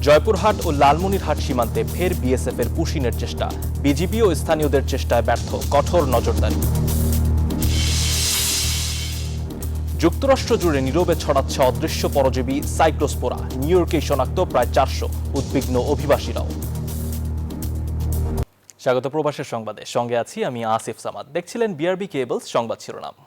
জয়পুরহাট ও লালমনিরহাট সীমান্তে ফের বিএসএফের পুশিনের চেষ্টা, বিজিবি ও স্থানীয়দের চেষ্টায় ব্যর্থ, কঠোর নজরদারি। যুক্তরাষ্ট্র জুড়ে নীরবে ছড়াচ্ছে অদৃশ্য পরজীবী সাইক্লোস্পোরা, নিউ ইয়র্কে শনাক্ত প্রায় 400, উদ্বিগ্ন অভিবাসীরাও। স্বাগত প্রবাসের সংবাদে, সঙ্গে আছি আমি আসিফ সামাদ। দেখছিলেন বিআরবি কেবলস সংবাদ শিরোনাম।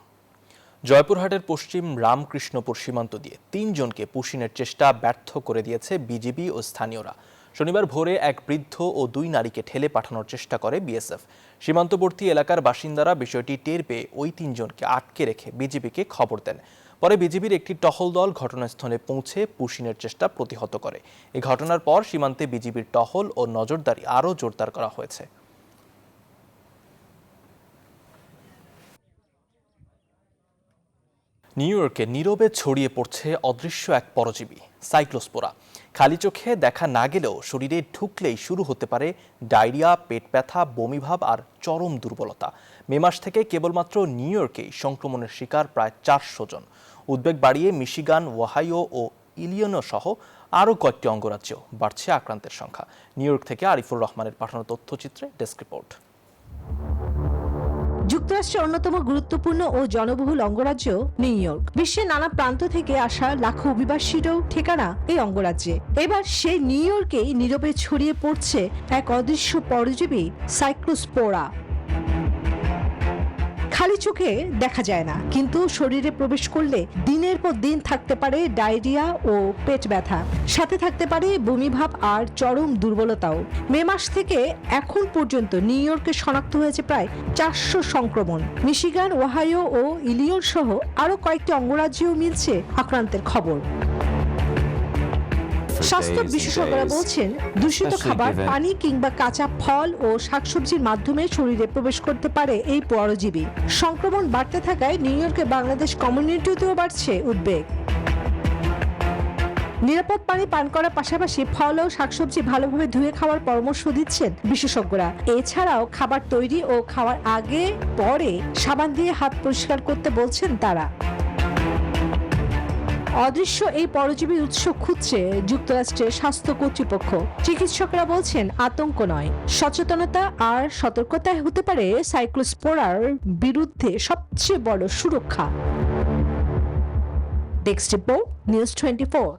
জয়পুরহাটের পশ্চিম রামকৃষ্ণপুর সীমান্ত দিয়ে 3 জনকে পুশিনের চেষ্টা ব্যর্থ করে দিয়েছে বিজিবি ও স্থানীয়রা। শনিবার ভোরে এক বৃদ্ধ ও 2 নারীকে ঠেলে পাঠানোর চেষ্টা করে বিএসএফ। সীমান্তবর্তী এলাকার বাসিন্দারা বিষয়টি টের পেয়ে ওই 3 জনকে আটকে রেখে বিজিবিকে খবর দেন। পরে বিজিবির একটি টহল দল ঘটনাস্থলে পৌঁছে পুশিনের চেষ্টা প্রতিহত করে। এই ঘটনার পর সীমান্তে বিজিবির টহল ও নজরদারি আরও জোরদার করা হয়েছে। নিউ ইয়র্কে নীরবে ছড়িয়ে পড়ছে অদৃশ্য এক পরজীবী সাইক্লোস্পোরা। খালি চোখে দেখা না গেলেও শরীরে ঢুকলেই শুরু হতে পারে ডায়রিয়া, পেট ব্যথা, বমিভাব আর চরম দুর্বলতা। মে মাস থেকে কেবলমাত্র নিউ ইয়র্কেই সংক্রমণের শিকার প্রায় 400 জন। উদ্বেগ বাড়িয়ে মিশিগান, ওহাইও ও ইলিনয় সহ আরও কয়েকটি অঙ্গরাজ্যেও বাড়ছে আক্রান্তের সংখ্যা। নিউ ইয়র্ক থেকে আরিফুর রহমানের পাঠানো তথ্যচিত্রে ডেস্ক রিপোর্ট। যুক্তরাষ্ট্রের অন্যতম গুরুত্বপূর্ণ ও জনবহুল অঙ্গরাজ্য নিউ ইয়র্ক। বিশ্বের নানা প্রান্ত থেকে আসা লাখো অভিবাসীরও ঠিকানা এই অঙ্গরাজ্যে। এবার সেই নিউ ইয়র্কেই নীরবে ছড়িয়ে পড়ছে এক অদৃশ্য পরজীবী সাইক্লোস্পোরা। খালি চোখে দেখা যায় না, কিন্তু শরীরে প্রবেশ করলে দিনের পর দিন থাকতে পারে ডায়রিয়া ও পেট ব্যথা, সাথে থাকতে পারে বমিভাব আর চরম দুর্বলতাও। মে মাস থেকে এখন পর্যন্ত নিউ ইয়র্কে শনাক্ত হয়েছে প্রায় 400 সংক্রমণ। মিশিগান, ওহাইও ও ইলিনয় সহ আরো কয়েকটি অঙ্গরাজ্যেও মিলছে আক্রান্তের খবর। স্বাস্থ্য বিশেষজ্ঞরা বলছেন, দূষিত খাবার, পানি কিংবা কাঁচা ফল ও শাকসবজির মাধ্যমে শরীরে প্রবেশ করতে পারে এই পরজীবী। সংক্রমণ বাড়তে থাকায় নিউ ইয়র্কে বাংলাদেশ কমিউনিটিতেও বাড়ছে উদ্বেগ। নিরাপদ পানি পান করার পাশাপাশি ফল ও শাকসবজি ভালোভাবে ধুয়ে খাওয়ার পরামর্শ দিচ্ছেন বিশেষজ্ঞরা। এছাড়াও খাবার তৈরি ও খাওয়ার আগে পরে সাবান দিয়ে হাত পরিষ্কার করতে বলছেন তারা। অদৃশ্য এই পরজীবীর উৎস খুঁজছে যুক্তরাষ্ট্রের স্বাস্থ্য কর্তৃপক্ষ। চিকিৎসকরা বলছেন, আতঙ্ক নয়, সচেতনতা আর সতর্কতায় হতে পারে সাইক্লোস্পোরার বিরুদ্ধে সবচেয়ে বড় সুরক্ষা। Desk report, news 24।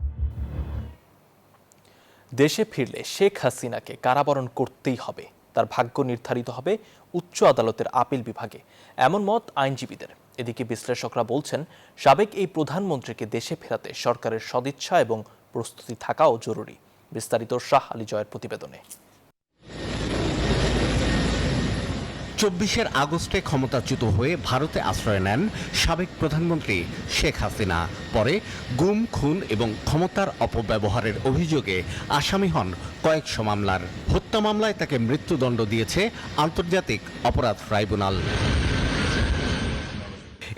দেশে ফিরলে শেখ হাসিনাকে কারাবরণ করতেই হবে, তার ভাগ্য নির্ধারিত হবে উচ্চ আদালতের আপিল বিভাগে, এমন মত আইনজীবীদের। এদিকে বিশ্লেষকরা বলছেন, সাবেক এই প্রধানমন্ত্রীকে দেশে ফেরাতে সরকারের সদিচ্ছা এবং প্রস্তুতি থাকাও জরুরি। বিস্তারিত শাহ আলী জয়ের প্রতিবেদনে। 24 আগস্টে ক্ষমতাচ্যুত হয়ে ভারতে আশ্রয় নেন সাবেক প্রধানমন্ত্রী শেখ হাসিনা। পরে গুম, খুন এবং ক্ষমতার অপব্যবহারের অভিযোগে আসামি হন কয়েকশো মামলার। হত্যা মামলায় তাকে মৃত্যুদণ্ড দিয়েছে আন্তর্জাতিক অপরাধ ট্রাইব্যুনাল।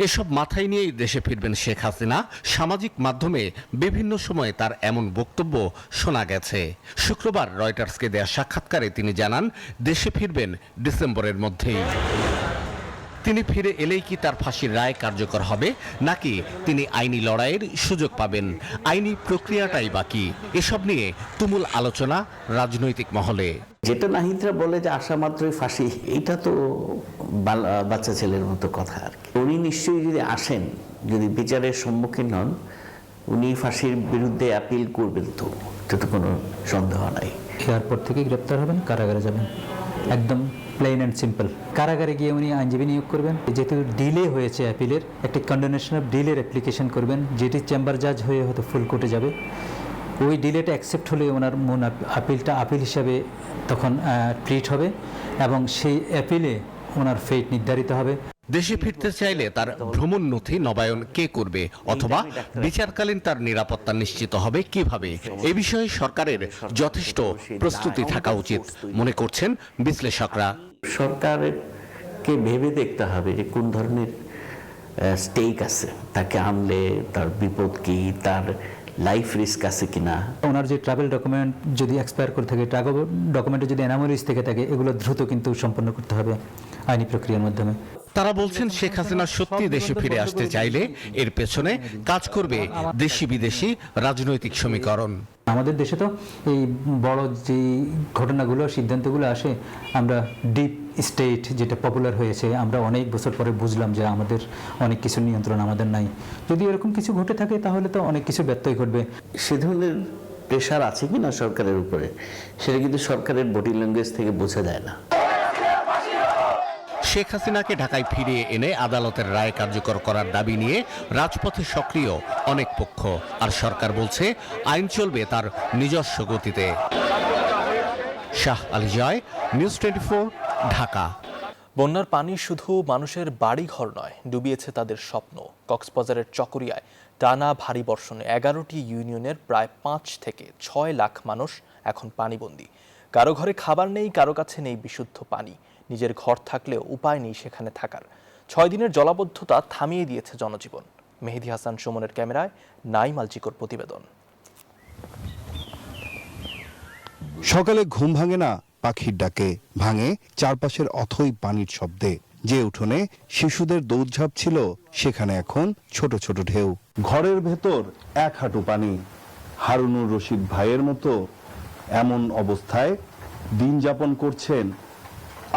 এসব মাথায় নিয়েই দেশে ফিরবেন শেখ হাসিনা। সামাজিক মাধ্যমে বিভিন্ন সময়ে তার এমন বক্তব্য শোনা গেছে। শুক্রবার রয়টার্সকে দেয়া সাক্ষাৎকারে তিনি জানান, দেশে ফিরবেন ডিসেম্বরের মধ্যেই। তিনি ফিরে এলেই কি তার ফাঁসির রায় কার্যকর হবে, নাকি তিনি আইনি লড়াইয়ের সুযোগ পাবেন? আইনি প্রক্রিয়াটাই বাকি। এসব নিয়ে তুমুল আলোচনা রাজনৈতিক মহলে। যেটা নাহিদরা বলে যে আসা মাত্রই ফাঁসি, এটা তো বাচ্চা ছেলের মতো কথা আর কি। উনি নিশ্চয়ই যদি আসেন, যদি বিচারের সম্মুখীন হন, উনি ফাঁসির বিরুদ্ধে আপিল করবেন, তো এটা তো কোনো সন্দেহ নাই। এয়ারপোর্ট থেকে গ্রেপ্তার হবেন, কারাগারে যাবেন, একদম প্লেন অ্যান্ড সিম্পল। কারাগারে গিয়ে উনি আইনজীবী নিয়োগ করবেন। যেহেতু ডিলে হয়েছে অ্যাপিলের, একটি কন্ডোনেশন অফ ডিলের অ্যাপ্লিকেশন করবেন, যেটি চেম্বার জাজ হয়ে হয়তো ফুল কোর্টে যাবে। ওই ডিলেটা অ্যাকসেপ্ট হলে ওনার মূল আপিলটা আপিল হিসাবে তখন ট্রিট হবে এবং সেই অ্যাপিলে ওনার ফেট নির্ধারিত হবে। দেশে ফিরতে চাইলে তার ভ্রমণ নথি নবায়ন কে করবে, অথবা বিচারকালীন তার নিরাপত্তা নিশ্চিত হবে কিভাবে? এ বিষয়ে সরকারের যথেষ্ট প্রস্তুতি থাকা উচিত মনে করছেন বিশ্লেষকরা। সরকারকে ভেবে দেখতে হবে যে কোন ধরনের স্টেক আছে, তাকে আনলে তার বিপদ কি, তার লাইফ রিস্ক আছে কিনা। ওনার যে ট্রাভেল ডকুমেন্ট যদি এক্সপায়ার করে থাকে, ট্রাভেল ডকুমেন্টে যদি এনামোলিস থেকে থাকে, এগুলো দ্রুত কিন্তু সম্পন্ন করতে হবে আইনি প্রক্রিয়ার মাধ্যমে। তারা বলছেন শেখ হাসিনা সত্যি দেশে ফিরে আসতে চাইলে এর পেছনে কাজ করবে দেশি বিদেশি রাজনৈতিক সমীকরণ। আমাদের দেশে তো এই বড় যে ঘটনাগুলো সিদ্ধান্তগুলো আসে, আমরা ডিপ স্টেট যেটা পপুলার হয়েছে, আমরা অনেক বছর পরে বুঝলাম যে আমাদের অনেক কিছু নিয়ন্ত্রণ আমাদের নাই। যদি এরকম কিছু ঘটে থাকে তাহলে তো অনেক কিছু ব্যত্যয় ঘটবে। সে ধরনের প্রেশার আছে কিনা সরকারের উপরে, সেটা কিন্তু সরকারের বডি ল্যাঙ্গুয়েজ থেকে বোঝা যায় না। শেখ হাসিনাকে ঢাকায় ফিরিয়ে এনে আদালতের রায় কার্যকর করার দাবি নিয়ে রাজপথে সক্রিয় অনেক পক্ষ, আর সরকার বলছে আইন চলবে তার নিজস্ব গতিতে। শাহ আলী জয়, নিউজ 24, ঢাকা। বন্যার পানি শুধু মানুষের বাড়ি ঘর নয়, ডুবিয়েছে তাদের স্বপ্ন। কক্সবাজারের চকরিয়ায় টানা ভারী বর্ষণে 11টি ইউনিয়নের প্রায় 5 থেকে 6 লাখ মানুষ এখন পানিবন্দী। কারো ঘরে খাবার নেই, কারো কাছে নেই বিশুদ্ধ পানি। নিজের ঘর থাকলেও উপায় নেই সেখানে থাকার। 6 দিনের জলাবদ্ধতা থামিয়ে দিয়েছে জনজীবন। মেহেদী হাসান সুমনের ক্যামেরায় নাইম আলচিকোর প্রতিবেদন। সকালে ঘুম ভাঙে না পাখির ডাকে, ভাঙে চারপাশের অথই পানির শব্দে। যে উঠোনে শিশুদের দৌড়ঝাঁপ ছিল, সেখানে এখন ছোট ছোট ঢেউ। ঘরের ভেতর 1 হাঁটু পানি। হারুনুর রশিদ ভাইয়ের মতো এমন অবস্থায় দিন যাপন করছেন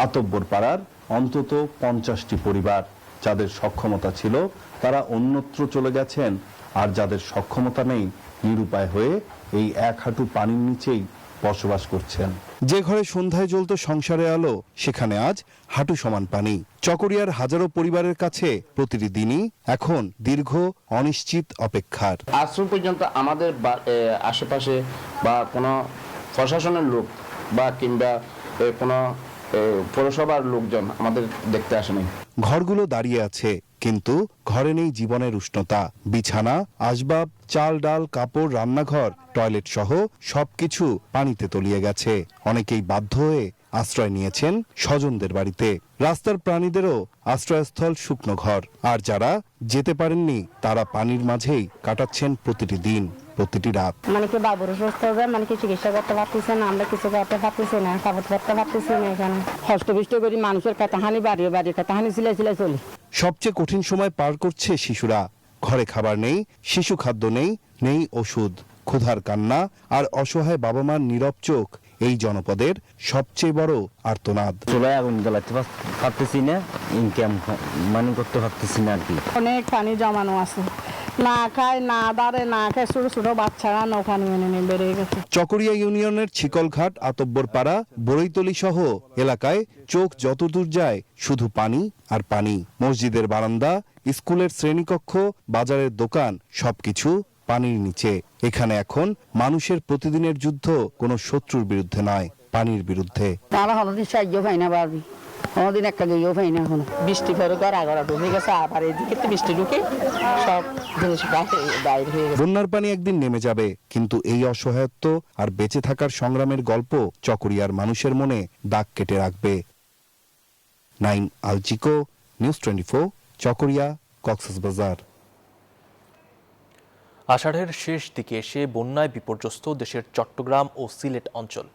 আতব্বর পাড়ার অন্তত 50টি পরিবার। যাদের সক্ষমতা ছিল তারা অন্যত্র চলে গেছেন, আর যাদের সক্ষমতা নেই নিরুপায় হয়ে এই 1 হাঁটু পানির নিচেই বসবাস করছেন। যে ঘরে সন্ধ্যায় জ্বলত সংসারে আলো, সেখানে আজ হাঁটু সমান পানি। চকরিয়ার হাজারো পরিবারের কাছে প্রতিটি দিনই এখন দীর্ঘ অনিশ্চিত অপেক্ষার। আজ পর্যন্ত আমাদের আশেপাশে বা কোনো প্রশাসনের লোক বা কিংবা কোনো পৌরসভার লোকজন আমাদের দেখতে আসেনি। ঘরগুলো দাঁড়িয়ে আছে, কিন্তু ঘরে নেই জীবনের উষ্ণতা। বিছানা, আসবাব, চাল ডাল, কাপড়, রান্নাঘর, টয়লেট সহ সবকিছু পানিতে তলিয়ে গেছে। অনেকেই বাধ্য হয়ে আশ্রয় নিয়েছেন স্বজনদের বাড়িতে। রাস্তার প্রাণীদেরও আশ্রয়স্থল শুকনো ঘর। আর যারা যেতে পারেননি তারা পানির মাঝেই কাটাচ্ছেন প্রতিটি দিন, প্রতিটি রাত। মানে কি বাবুর সুস্থ হবে, মানে কি চিকিৎসা করতে পারতেছে না, আমরা কিছু করতে পারতেছি না, কাপড় করতে পারতেছি না। এখানে হস্তবিষ্ট করি মানুষের কথাহানি, বাড়ির কথাহানি সিলাই সিলাই চলি। সবচেয়ে কঠিন সময় পার করছে শিশুরা। ঘরে খাবার নেই, শিশু খাদ্য নেই, নেই ওষুধ। ক্ষুধার কান্না আর অসহায় বাবা মার নীরব চোখ এই জনপদের সবচেয়ে বড় আর্তনাদ। চুলায় আগুন জ্বালাতে পারতেছি না, ইনকাম মানে করতে পারতেছি না আর কি। অনেক পানি জমানো আছে, না খায় না দাঁড়ে না খায়, ছোট ছোট বাচ্চারা নৌকা নিয়ে বেড়ে গেছে। চকরিয়া ইউনিয়নের ছিকলঘাট, আতব্বরপাড়া, বড়ইতলি সহ এলাকায় চোখ যতদূর যায় শুধু পানি আর পানি। মসজিদের বারান্দা, স্কুলের শ্রেণীকক্ষ, বাজারের দোকান সবকিছু পানির নিচে। এখানে এখন মানুষের প্রতিদিনের যুদ্ধ কোনো শত্রুর বিরুদ্ধে নয়, পানির বিরুদ্ধে। তারা হলো সাহায্য পাই না পারবি, কোনোদিন একটা গিয়েও পাই না। এখন বৃষ্টি ফেরো ঘর আগরা ঢুকে গেছে, আবার এদিকে বৃষ্টি ঢুকে সব জিনিস বাইরে হয়ে গেছে। বন্যার পানি একদিন নেমে যাবে, কিন্তু এই অসহায়ত্ব আর বেঁচে থাকার সংগ্রামের গল্প চকরিয়ার মানুষের মনে দাগ কেটে রাখবে। নাইম আলচিকো, নিউজ 24, চকরিয়া, কক্সবাজার। আষাঢ়ের শেষ দিকে এসে বন্যায় বিপর্যস্ত দেশের চট্টগ্রাম ও সিলেট অঞ্চল।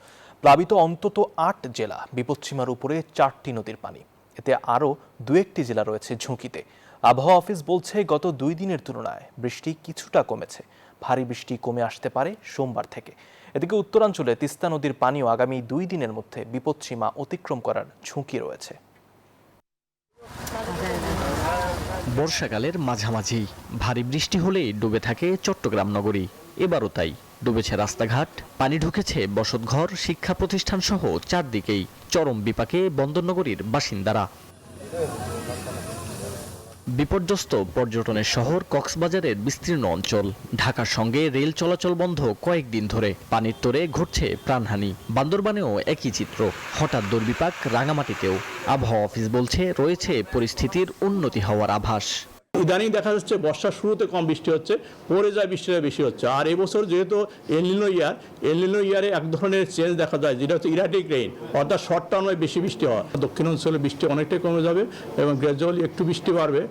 প্লাবিত অন্তত 8 জেলা, বিপদসীমার উপরে 4টি নদীর পানি। এতে আরও 2-1টি জেলা রয়েছে ঝুঁকিতে। আবহাওয়া অফিস বলছে গত 2 দিনের তুলনায় বৃষ্টি কিছুটা কমেছে। ভারী বৃষ্টি কমে আসতে পারে সোমবার থেকে। এদিকে উত্তরাঞ্চলে তিস্তা নদীর পানিও আগামী 2 দিনের মধ্যে বিপদসীমা অতিক্রম করার ঝুঁকি রয়েছে। বর্ষাকালের মাঝামাঝি ভারী বৃষ্টি হলেই ডুবে থাকে চট্টগ্রাম নগরী। এবারও তাই, ডুবেছে রাস্তাঘাট, পানি ঢুকেছে বসতঘর, শিক্ষা প্রতিষ্ঠান সহ চারদিকেই। চরম বিপাকে বন্দরনগরীর বাসিন্দারা। বিপর্যস্ত পর্যটনের শহর কক্সবাজারের বিস্তীর্ণ অঞ্চল। ঢাকার সঙ্গে রেল চলাচল বন্ধ কয়েকদিন ধরে। পানির তোরে ঘটছে প্রাণহানি। বান্দরবানেও একই চিত্র। হঠাৎ দুর্বিপাক রাঙামাটিতেও। আবহাওয়া অফিস বলছে রয়েছে পরিস্থিতির উন্নতি হওয়ার আভাস। ইদানিং দেখা যাচ্ছে বর্ষার শুরুতে কম বৃষ্টি হচ্ছে, পরে যায় বৃষ্টিটা বেশি হচ্ছে। আর এবছর যেহেতু এলনিনো ইয়ারে এক ধরনের চেঞ্জ দেখা যায়, যেটা হচ্ছে ইরাটিক রেইন, অর্থাৎ শর্ট টার্মে বেশি বৃষ্টি হয়। দক্ষিণ অঞ্চলে বৃষ্টি অনেকটাই কমে যাবে এবং গ্র্যাজুয়ালি একটু বৃষ্টি বাড়বে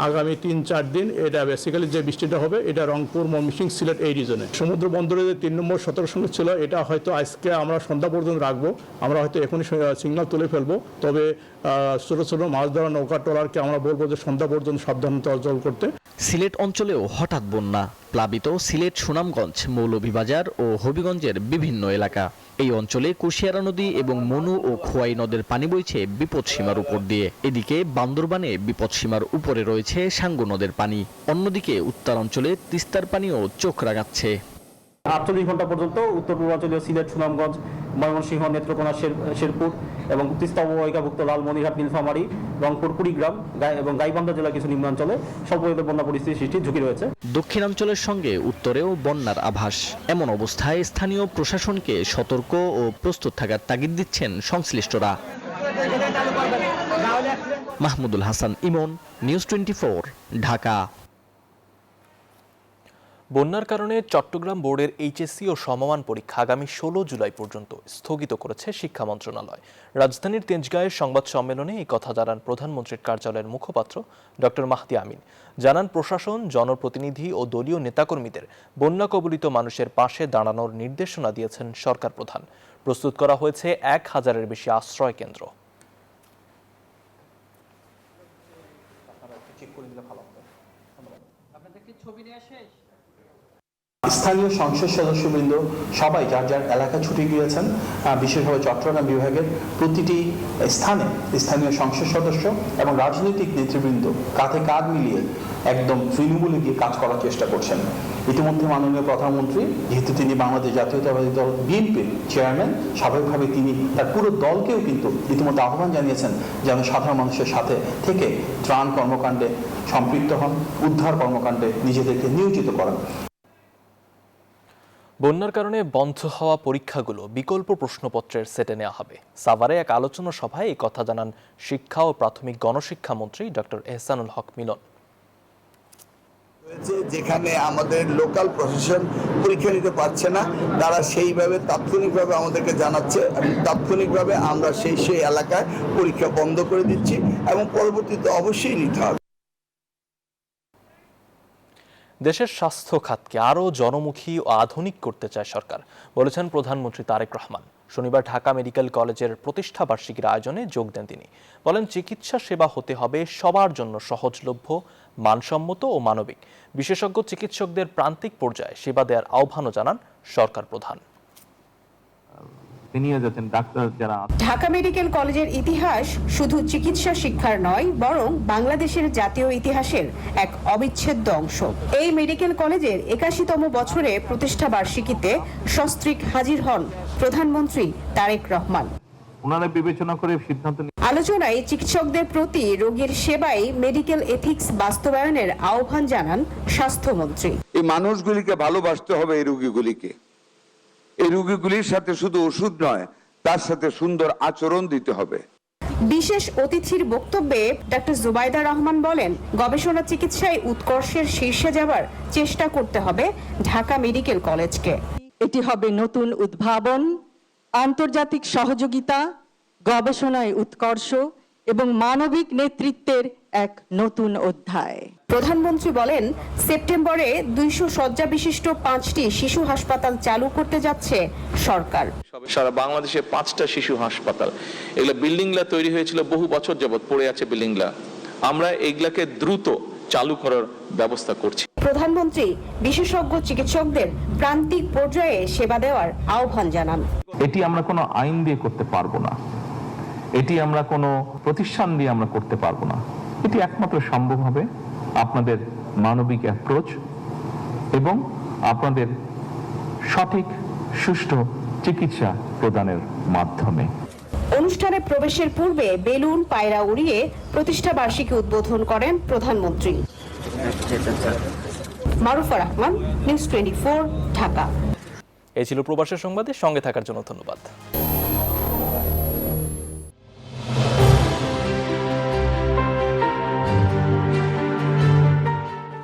আগামী 3-4 দিন। এটা বেসিক্যালি যে বৃষ্টিটা হবে এটা রংপুর, ময়মনসিংহ, সিলেট এই রিজনে। সমুদ্র বন্দরে যে 3 নম্বর সতর্ক সংকেত ছিল, এটা হয়তো আজকে আমরা সন্ধ্যা পর্যন্ত রাখবো। আমরা হয়তো এখনই সিগন্যাল তুলে ফেলবো। তবে ছোট ছোট মাছ ধরা নৌকা ট্রলারকে আমরা বলবো যে সন্ধ্যা পর্যন্ত সাবধানতা অর্জন করতে। সিলেট অঞ্চলেও হঠাৎ বন্যা, প্লাবিত সিলেট, সুনামগঞ্জ, মৌলভীবাজার ও হবিগঞ্জের বিভিন্ন এলাকা। এই অঞ্চলে কুশিয়ারা নদী এবং মনু ও খোয়াই নদের পানি বইছে বিপদসীমার উপর দিয়ে। এদিকে বান্দরবানে বিপদসীমার উপরে রয়েছে সাঙ্গু নদের পানি। অন্যদিকে উত্তরাঞ্চলে তিস্তার পানিও চোখ রাঙাচ্ছে। 48 ঘন্টা পর্যন্ত উত্তর পূর্বাঞ্চলীয় সিলেট, সুনামগঞ্জ, ময়মনসিংহ, নেত্রকোনা, শেরপুর এবং তিস্তা অববাহিকাভুক্ত লালমনিরহাট, নীলফামারী, রংপুর, কুড়িগ্রাম এবং গাইবান্ধা জেলার কিছু নিম্নাঞ্চলে স্বল্পভাবে বন্যা পরিস্থিতির সৃষ্টির ঝুঁকি রয়েছে। দক্ষিণাঞ্চলের সঙ্গে উত্তরেও বন্যার আভাস। এমন অবস্থায় স্থানীয় প্রশাসনকে সতর্ক ও প্রস্তুত থাকার তাগিদ দিচ্ছেন সংশ্লিষ্টরা। মাহমুদুল হাসান ইমন, নিউজ 24, ঢাকা। বন্যার কারণে চট্টগ্রাম বোর্ডের এইচএসসি ও সমমান পরীক্ষা আগামী 16 জুলাই পর্যন্ত স্থগিত করেছে শিক্ষা মন্ত্রণালয়। রাজধানীর তেজগাঁয়ের সংবাদ সম্মেলনে এই কথা জানান প্রধানমন্ত্রীর কার্যালয়ের মুখপাত্র ডক্টর মাহদি আমিন। জানান, প্রশাসন, জনপ্রতিনিধি ও দলীয় নেতাকর্মীদের বন্যা কবলিত মানুষের পাশে দাঁড়ানোর নির্দেশনা দিয়েছেন সরকার প্রধান। প্রস্তুত করা হয়েছে 1000-এর বেশি আশ্রয় কেন্দ্র। স্থানীয় সংসদ সদস্যবৃন্দ সবাই যার যার এলাকা ছুটে গিয়েছেন। বিশেষভাবে চট্টগ্রাম বিভাগের প্রতিটি স্থানে স্থানীয় সংসদ সদস্য এবং রাজনৈতিক নেতৃবৃন্দ কাঁধে কাঁধ মিলিয়ে একদম তৃণমূলে গিয়ে কাজ করার চেষ্টা করছেন। ইতিমধ্যে মাননীয় প্রধানমন্ত্রী, যেহেতু তিনি বাংলাদেশ জাতীয়তাবাদী দল বিএনপির চেয়ারম্যান, স্বাভাবিকভাবে তিনি তার পুরো দলকেও কিন্তু ইতিমধ্যে আহ্বান জানিয়েছেন যেন সাধারণ মানুষের সাথে থেকে ত্রাণ কর্মকাণ্ডে সম্পৃক্ত হন, উদ্ধার কর্মকাণ্ডে নিজেদেরকে নিয়োজিত করেন। বন্যার কারণে বন্ধ হওয়া পরীক্ষাগুলো বিকল্প প্রশ্নপত্রের সেটে নেওয়া হবে। সাভারে এক আলোচনা সভায় এই কথা জানান শিক্ষা ও প্রাথমিক গণশিক্ষা মন্ত্রী ডক্টর এহসানুল হক মিলন। যেখানে আমাদের লোকাল প্রশাসন পরীক্ষা নিতে পারছে না, তারা সেইভাবে তাৎক্ষণিকভাবে আমাদেরকে জানাচ্ছে এবং তাৎক্ষণিকভাবে আমরা সেই এলাকায় পরীক্ষা বন্ধ করে দিচ্ছি এবং পরবর্তীতে অবশ্যই নিতে হবে। দেশের স্বাস্থ্য খাতকে আরও জনমুখী ও আধুনিক করতে চায় সরকার, বলেছেন প্রধানমন্ত্রী তারেক রহমান। শনিবার ঢাকা মেডিকেল কলেজের প্রতিষ্ঠা বার্ষিকীর আয়োজনে যোগ দেন তিনি। বলেন, চিকিৎসা সেবা হতে হবে সবার জন্য সহজলভ্য, মানসম্মত ও মানবিক। বিশেষজ্ঞ চিকিৎসকদের প্রান্তিক পর্যায়ে সেবা দেওয়ার আহ্বানও জানান সরকার প্রধান। ঢাকা মেডিকেল কলেজের ইতিহাস শুধু চিকিৎসা শিক্ষার নয়, বরং বাংলাদেশের জাতীয় ইতিহাসের এক অবিচ্ছেদ্য অংশ। এই মেডিকেল কলেজের 81তম বছরে প্রতিষ্ঠা বার্ষিকীতে সস্ত্রীক হাজির হন প্রধানমন্ত্রী তারেক রহমান। ওনারা বিবেচনা করে সিদ্ধান্ত আলোচনায় চিকিৎসকদের প্রতি রোগীর সেবায় মেডিকেল এথিক্স বাস্তবায়নের আহ্বান জানান স্বাস্থ্যমন্ত্রী। এই মানুষগুলিকে ভালোবাসতে হবে, এই রোগীগুলির সাথে শুধু ওষুধ নয়, তার সাথে সুন্দর আচরণ দিতে হবে। বিশেষ অতিথির বক্তব্যে ডক্টর জুবাইদা রহমান বলেন, গবেষণা চিকিৎসায় উৎকর্ষের শীর্ষে যাবার চেষ্টা করতে হবে ঢাকা মেডিকেল কলেজকে। এটি হবে নতুন উদ্ভাবন, আন্তর্জাতিক সহযোগিতা, গবেষণায় উৎকর্ষ এবং মানবিক নেতৃত্বের এক নতুন অধ্যায়। প্রধানমন্ত্রী বলেন, সেপ্টেম্বরে 200 শয্যা বিশিষ্ট 5টি শিশু হাসপাতাল চালু করতে যাচ্ছে সরকার। সারা বাংলাদেশে 5টা শিশু হাসপাতাল, এগুলো বিল্ডিংগুলো তৈরি হয়েছিল বহু বছর যাবত পড়ে আছে বিল্ডিংগুলো, আমরা এগুলাকে দ্রুত চালু করার ব্যবস্থা করছি। প্রধানমন্ত্রী বিশেষজ্ঞ চিকিৎসকদের প্রান্তিক পর্যায়ে সেবা দেওয়ার আহ্বান জানান। এটি আমরা কোনো আইন দিয়ে করতে পারবো না, এটি আমরা কোনো প্রতিষ্ঠান দিয়ে আমরা করতে পারবো না। এটি একমাত্র সম্ভব হবে আপনাদের মানবিক অ্যাপ্রোচ এবং আপনাদের সঠিক সুষ্ঠু চিকিৎসা প্রদানের মাধ্যমে। অনুষ্ঠানে প্রবেশের পূর্বে বেলুন, পায়রা উড়িয়ে প্রতিষ্ঠা বার্ষিকী উদ্বোধন করেন প্রধানমন্ত্রী। মারুফা রহমান, নিউজ 24, ঢাকা। এই ছিল প্রবাসের সংবাদে সঙ্গে থাকার জন্য ধন্যবাদ।